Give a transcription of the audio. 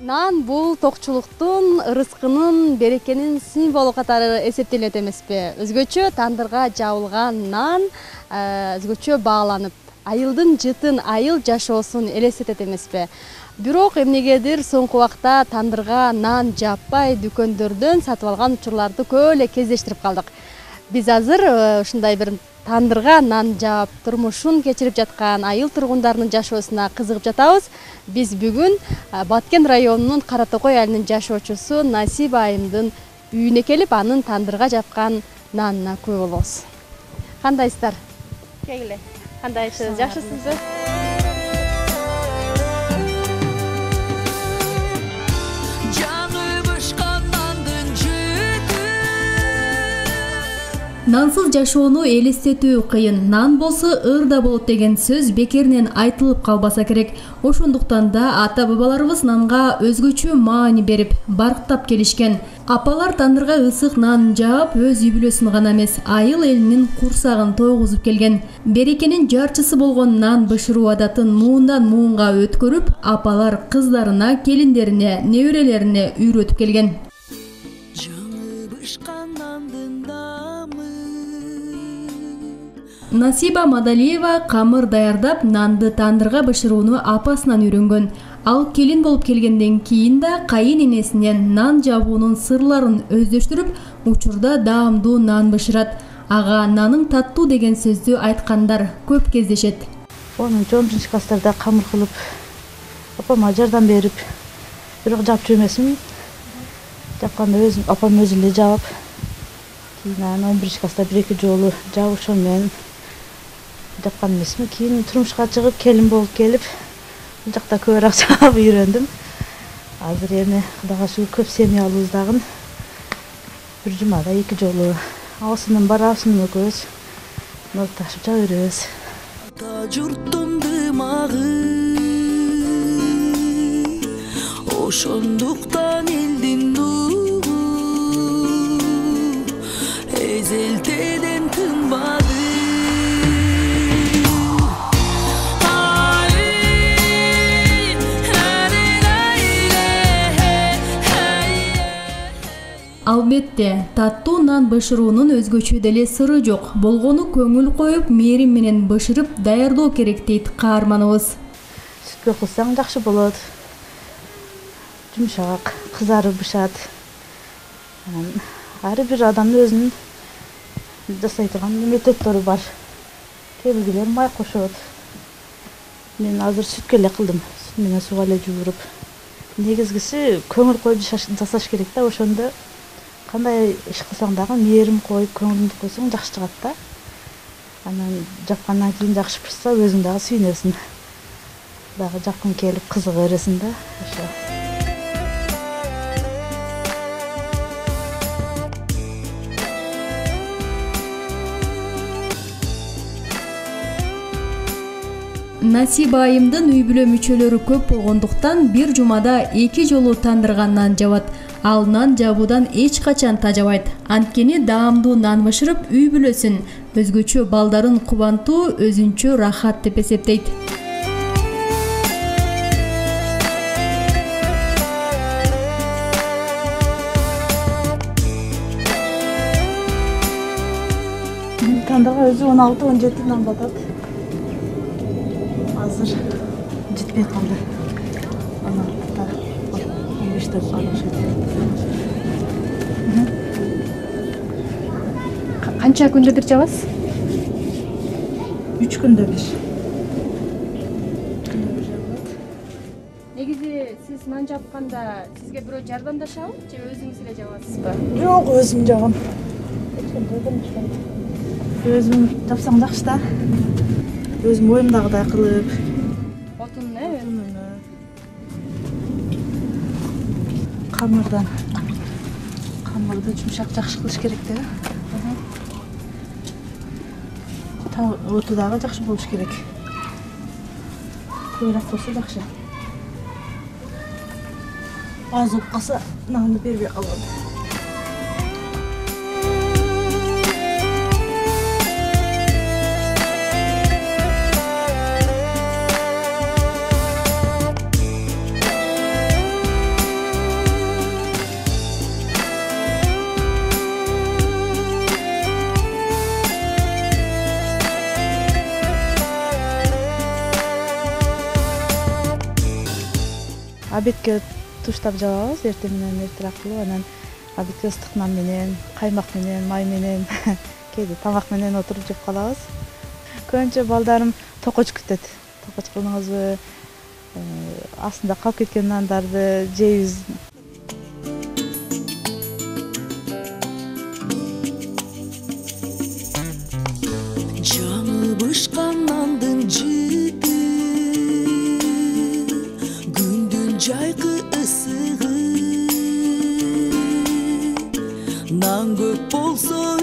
Нан бул токчулуктун, ырыскынын, берекенин символу катары эсептелет эмеспи? Өзгөчө тандырга жабылган нан өзгөчө бааланып, айылдын жытын, айыл жашоосун элестетет эмеспи? Бирок эмнегедир соңку убакта тандырга нан жаппай дүкөндөрдөн сатып алган учурларды көп эле кездештирип калдык. Биз азыр ушундай бир тандырга нан жаап турмушун кечирип жаткан айыл тургундарынын жашоосуна кызыгып жатабыз. Биз бүгүн Баткен районунун Кара Токой айылынын жашоочусу Насиба айымдын үйүнө келип, анын тандырга жапкан нанына күбө болобуз. Кандайсыздар? Келгиле. Кандайсыз? Жакшысызбы? Нансыз жашоону элестетүү кыйын. Нан болсо ырда болот деген сөз бекеринен айтылып калбаса керек. Ошондуктан да ата-бабаларыбыз нанга өзгөчө маани берип, барктап келишкен. Апалар тандырга ысык нан жаап, өз үй бүлөсүн гана эмес, айыл элинин курсагын тойгузуп келген. Берекенин жарчысы болгон нан бышыруу адатын муундан муунга өткөрүп, апалар кыздарына, келиндерине, неберелерине үйрөтүп келген. Насиба Мадалиева камыр даярдап, нанды тандырга бышырууну апасынан үйрөнгөн. Ал келин болуп келгенден кийин да кайын энесинен нан жабуунун сырларын өздөштүрүп, учурда даамдуу нан бышырат. Ага нанын таттуу деген сөздү айткандар көп кездешет. Onu 10 класстарда камыр кылып, апама жардам берип, бирок жапчу эмесмин. Жапканда өзүм, апам өзү эле жаап, кийин 11 класста 1-2 жолу жаап ошол менен жапкан эмесмин. Кийин турмушка чыгып, келин болуп келип, бул жакта көбүрөөк жаап үйрөндүм. Азыр эми Кудайга шүгүр көп семьялыбыз дагы. Бир жумада 2 жолу абысынын бар абысынын экөөбүз орташып жаап беребиз. Журттун дымагы ошондуктан элдин нуру эзелтеден тынбады. Албетте, таттуу нан бышыруунун өзгөчө деле сыры жок. Болгону көңүл коюп, мээрим менен бышырып даярдоо керек дейт каарманыбыз. Сүткө кылсаң жакшы болот. Жумшак, кызарып бышат. Ар бир адамдын өзүнүн жасай турган методдору бар. Кээ биргилер май кошот. Мен азыр сүткө эле кылдым. Сүт менен сууга эле жууруп. Негизгиси көңүл коюп жасаш керек да, ошондо кандай иш кылсаң дагы мээрим коюп, көңүлүңдү койсоң жакшы чыгат да. Анан жапкандан кийин жакшы пышса, өзүң дагы сүйүнөсүң. Дагы жапкың келип кызыга бересиң да. Ошо. Насиба айымдын үй бүлө мүчөлөрү көп болгондуктан бир жумада 2 жолу тандырга нан жабат. Ал нан жабуудан эч качан тажабайт. Анткени даамдуу нан бышырып, үй бүлөсүн, өзгөчө балдарын кубантуу, өзүнчө рахат деп эсептейт. Тандырга өзү 16-17 нан батат. Азыр жетпей калды. Анан 15 алышат. Канча күндөдүр жабасыз? 3 күндө бир. Негизи сиз нан жапканда сизге бирөө жардамдашабы же өзүңүз эле жабасызбы? Жок, өзүм жабам. Өзүм жапсаң жакшы да. Өзүм оюмдагыдай кылып. Отун Камырды жумшак жакшы кылыш керек да. Оту дагы жакшы болуш керек. Көбүрөөк болсо жакшы. Аз болуп калса, нанды бербей калат. обедке туштап жабабыз эртең менен эртерээк кылып, анан обедке ыстык нан менен, каймак менен, май менен, кээде тамак менен отуруп жеп калабыз. Көбүнчө балдарым токоч күтөт. Токоч кылыңызбы, астында калып кеткен нандарды жейбиз. Жаңы бышкан нандын жыты, күндүн жайкы ысыгы, нан көп болсо